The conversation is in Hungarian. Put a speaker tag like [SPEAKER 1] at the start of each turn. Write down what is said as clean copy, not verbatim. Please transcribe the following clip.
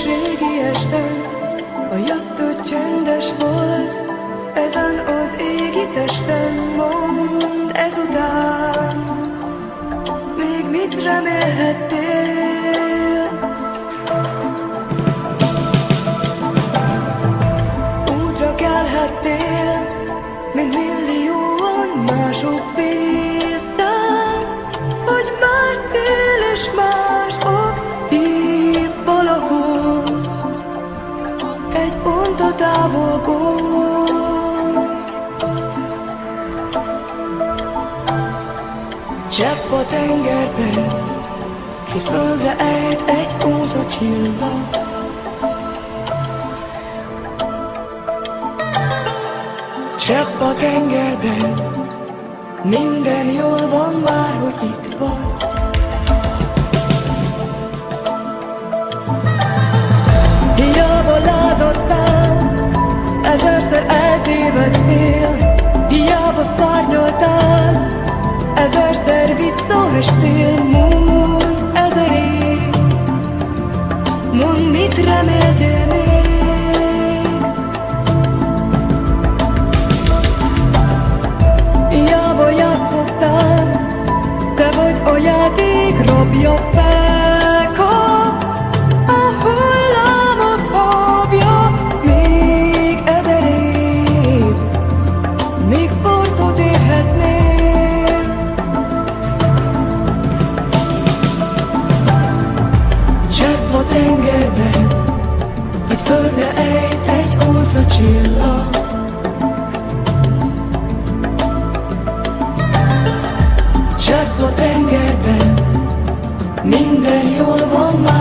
[SPEAKER 1] régi esten, a jöttő csendes volt, ezen az égi testen. Mondd ezután, még mit remélhettél? Útra kelhettél, mint millióan mások bíztál, hogy más cél és más ok hív valahol, egy pont a távolból. Csepp a tengerben, két földre ejt egy óza csillag. Csepp a tengerben, minden jól van már, hogy itt vagy. Hiába lázadtál, ezerszer eltévedtél, hiába szárnyaltál, ezerszer visszaestél. Múlt 1000 év, mondd, mit reméltél még? Hiába játszottál, te vagy a játék rabja, felkap a hullámok habja. Még 1000 év, még partot érhetnél. Csepp a tengerben, itt földre ejt egy óza csillag. Csepp a tengerben, minden jól van már.